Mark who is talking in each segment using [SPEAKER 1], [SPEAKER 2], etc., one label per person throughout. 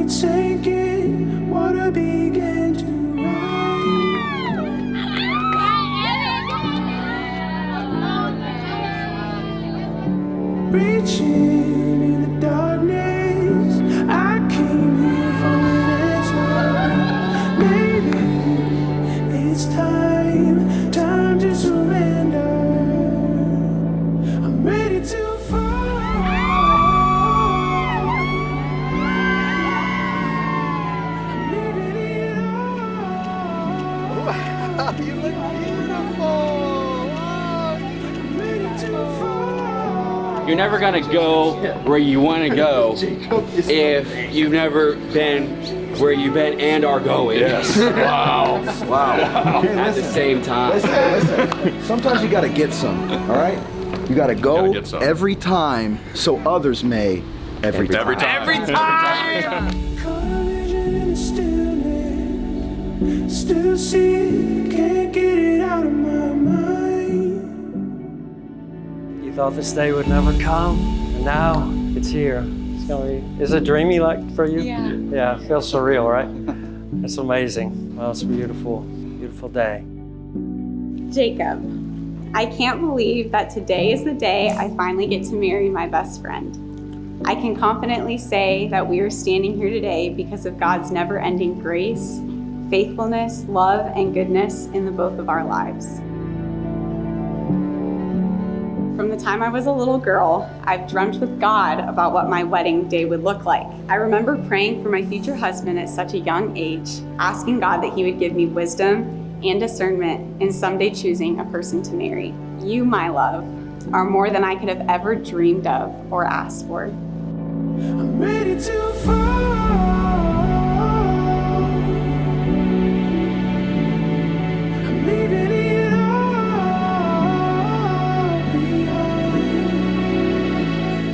[SPEAKER 1] night sank in, water began to rise. Reaching in the darkness, I came here for an answer. Maybe it's time to surrender. I'm ready to fall. I'm leaving it all.
[SPEAKER 2] Wow, you look beautiful.
[SPEAKER 1] I'm ready to fall.
[SPEAKER 3] You're never gonna go where you want to go if you've never been where you've been and are going.
[SPEAKER 2] Yes.
[SPEAKER 3] Wow.
[SPEAKER 2] Wow. Okay,
[SPEAKER 3] At the same time.
[SPEAKER 2] Listen. Sometimes you gotta get some, all right? You gotta go
[SPEAKER 4] get some.
[SPEAKER 2] every time so others may every time.
[SPEAKER 3] Every time.
[SPEAKER 1] Collision in the stillness. Still see it, can't get it out of my mind.
[SPEAKER 5] You thought this day would never come, and now it's here. Is it dreamy like for you?
[SPEAKER 6] Yeah.
[SPEAKER 5] Yeah, it feels surreal, right? It's amazing. Well, it's a beautiful, beautiful day.
[SPEAKER 6] Jacob, I can't believe that today is the day I finally get to marry my best friend. I can confidently say that we are standing here today because of God's never-ending grace, faithfulness, love, and goodness in the both of our lives. From the time I was a little girl, I've dreamt with God about what my wedding day would look like. I remember praying for my future husband at such a young age, asking God that he would give me wisdom and discernment in someday choosing a person to marry. You, my love, are more than I could have ever dreamed of or asked for.
[SPEAKER 1] I'm ready to fall. I'm leaving it all behind.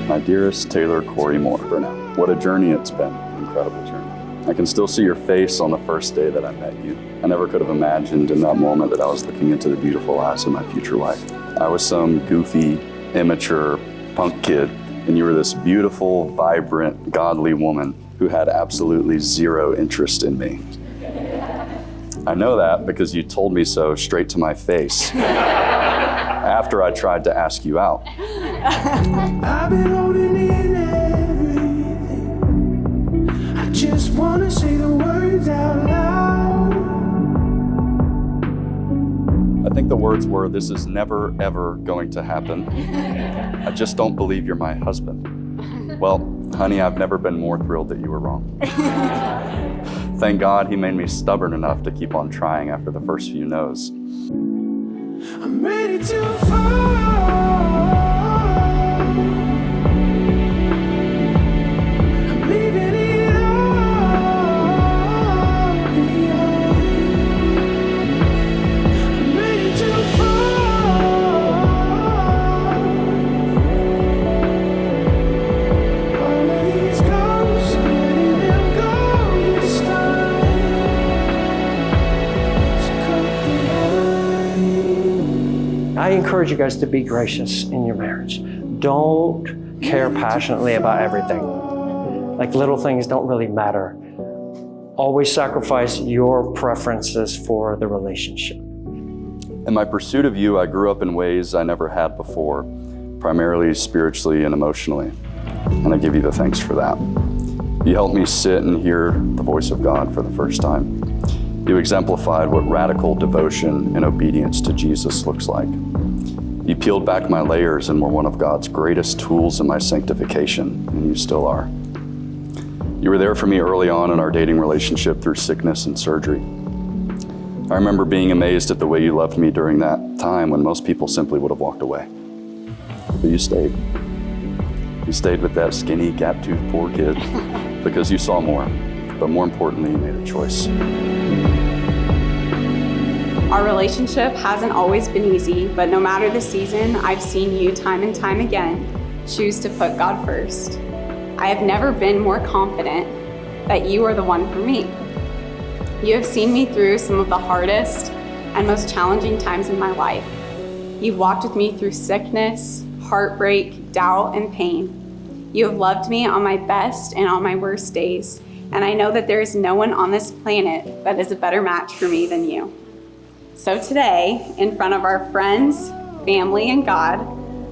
[SPEAKER 4] My dearest Taylor Corey Moore, Burnett, what a journey it's been, an incredible journey. I can still see your face on the first day that I met you. I never could have imagined in that moment that I was looking into the beautiful eyes of my future wife. I was some goofy, immature punk kid, and you were this beautiful, vibrant, godly woman who had absolutely zero interest in me. I know that because you told me so straight to my face after I tried to ask you out.
[SPEAKER 1] I've been holding in everything. I just wanna say the words out loud.
[SPEAKER 4] I think the words were, "This is never, ever going to happen. I just don't believe you're my husband." Well, honey, I've never been more thrilled that you were wrong. Thank God he made me stubborn enough to keep on trying after the first few no's.
[SPEAKER 1] I'm ready to fall. I'm leaving it all behind. I'm ready to fall. All of these ghosts, I'm letting them go this time. So cut the line.
[SPEAKER 5] I encourage you guys to be gracious in your marriage. Don't care passionately about everything. Like little things don't really matter. Always sacrifice your preferences for the relationship.
[SPEAKER 4] In my pursuit of you, I grew up in ways I never had before, primarily spiritually and emotionally, and I give you the thanks for that. You helped me sit and hear the voice of God for the first time. You exemplified what radical devotion and obedience to Jesus looks like. You peeled back my layers and were one of God's greatest tools in my sanctification, and you still are. You were there for me early on in our dating relationship through sickness and surgery. I remember being amazed at the way you loved me during that time when most people simply would have walked away. But you stayed. You stayed with that skinny, gap-toothed poor kid because you saw more, but more importantly, you made a choice.
[SPEAKER 6] Our relationship hasn't always been easy, but no matter the season, I've seen you time and time again choose to put God first. I have never been more confident that you are the one for me. You have seen me through some of the hardest and most challenging times in my life. You've walked with me through sickness, heartbreak, doubt, and pain. You have loved me on my best and on my worst days, and I know that there is no one on this planet that is a better match for me than you. So today, in front of our friends, family, and God,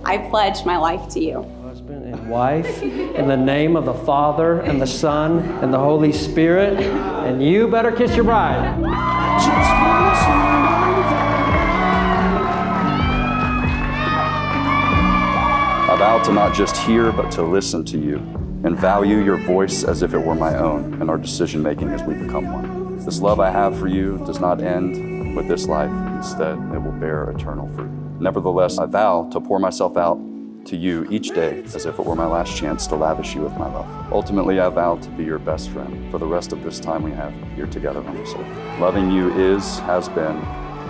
[SPEAKER 6] I pledge my life to you.
[SPEAKER 5] Husband and wife, in the name of the Father and the Son and the Holy Spirit, and you better kiss your bride.
[SPEAKER 1] Just wanna see
[SPEAKER 4] I vow to not just hear, but to listen to you and value your voice as if it were my own in our decision making as we become one. This love I have for you does not end with this life. Instead, it will bear eternal fruit. Nevertheless, I vow to pour myself out to you each day as if it were my last chance to lavish you with my love. Ultimately, I vow to be your best friend for the rest of this time we have here together on this earth. Loving you is, has been,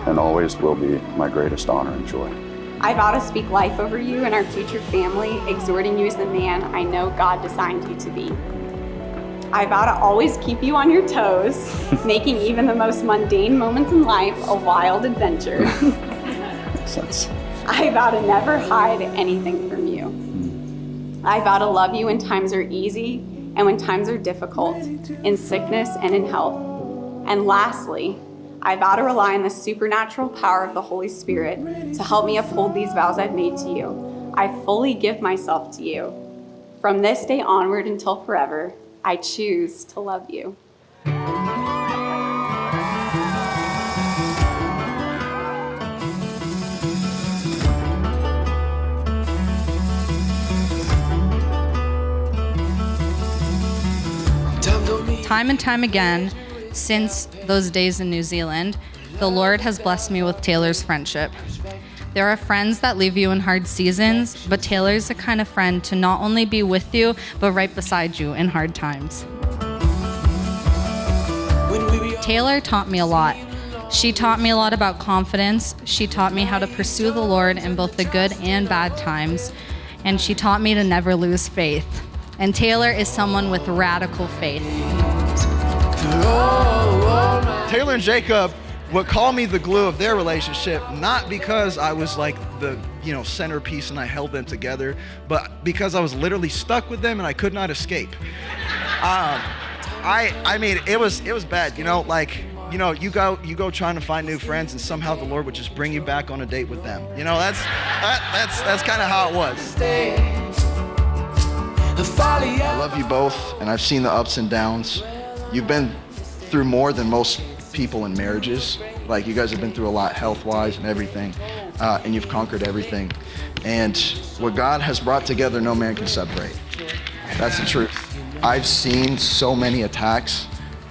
[SPEAKER 4] and always will be my greatest honor and joy.
[SPEAKER 6] I vow to speak life over you and our future family, exhorting you as the man I know God designed you to be. I vow to always keep you on your toes, making even the most mundane moments in life a wild adventure.
[SPEAKER 4] Makes sense.
[SPEAKER 6] I vow to never hide anything from you. I vow to love you when times are easy and when times are difficult, in sickness and in health. And lastly, I vow to rely on the supernatural power of the Holy Spirit to help me uphold these vows I've made to you. I fully give myself to you. From this day onward until forever, I choose to love you.
[SPEAKER 7] Time and time again, since those days in New Zealand, the Lord has blessed me with Taylor's friendship. There are friends that leave you in hard seasons, but Taylor's the kind of friend to not only be with you, but right beside you in hard times. Taylor taught me a lot. She taught me a lot about confidence. She taught me how to pursue the Lord in both the good and bad times. And she taught me to never lose faith. And Taylor is someone with radical faith.
[SPEAKER 2] Taylor and Jacob would call me the glue of their relationship, not because I was like the centerpiece and I held them together, but because I was literally stuck with them and I could not escape. I mean, it was bad, you go trying to find new friends and somehow the Lord would just bring you back on a date with them. That's kind of how it was. I love you both, and I've seen the ups and downs. You've been through more than most people in marriages. Like, you guys have been through a lot health-wise and everything, and you've conquered everything. And what God has brought together, no man can separate. That's the truth. I've seen so many attacks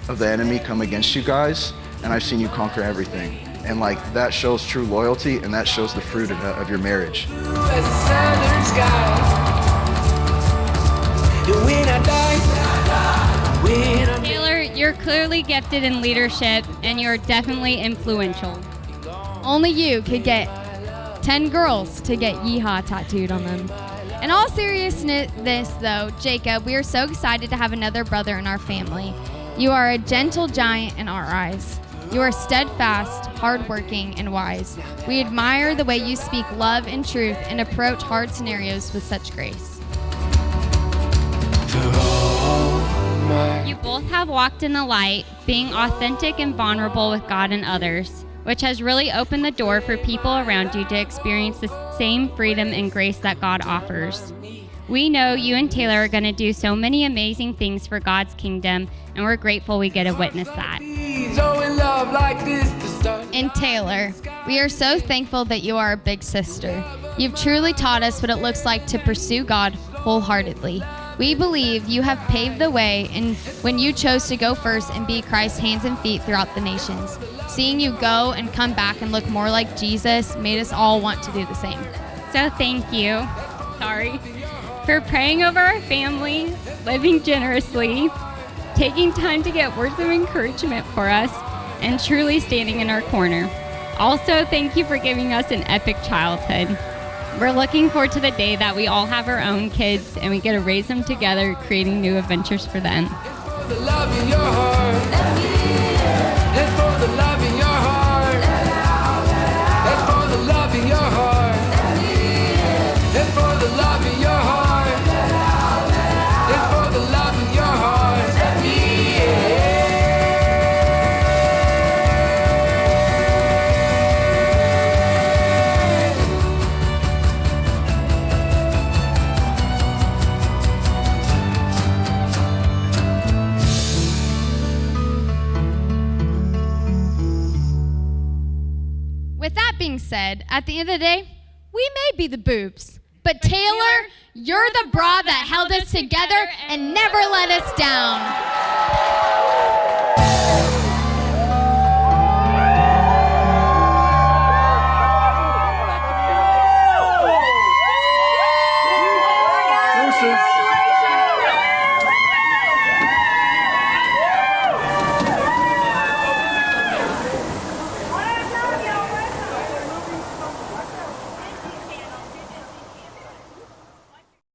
[SPEAKER 2] of the enemy come against you guys, and I've seen you conquer everything. And that shows true loyalty, and that shows the fruit of your marriage.
[SPEAKER 8] Taylor, you're clearly gifted in leadership and you're definitely influential. Only you could get 10 girls to get yeehaw tattooed on them. In all seriousness, though, Jacob, we are so excited to have another brother in our family. You are a gentle giant in our eyes. You are steadfast, hardworking, and wise. We admire the way you speak love and truth and approach hard scenarios with such grace. You both have walked in the light, being authentic and vulnerable with God and others, which has really opened the door for people around you to experience the same freedom and grace that God offers. We know you and Taylor are going to do so many amazing things for God's kingdom, and we're grateful we get to witness that.
[SPEAKER 9] And Taylor, we are so thankful that you are a big sister. You've truly taught us what it looks like to pursue God wholeheartedly. We believe you have paved the way and when you chose to go first and be Christ's hands and feet throughout the nations. Seeing you go and come back and look more like Jesus made us all want to do the same.
[SPEAKER 8] So thank you, for praying over our family, living generously, taking time to get words of encouragement for us, and truly standing in our corner. Also, thank you for giving us an epic childhood. We're looking forward to the day that we all have our own kids and we get to raise them together, creating new adventures for them.
[SPEAKER 1] the love in your heart. And for the love in your heart. And for the love in your heart. And for the love in your heart. And for the love in your heart.
[SPEAKER 9] being said, at the end of the day, we may be the boobs, but Taylor, you're the bra that held us together and never let us down.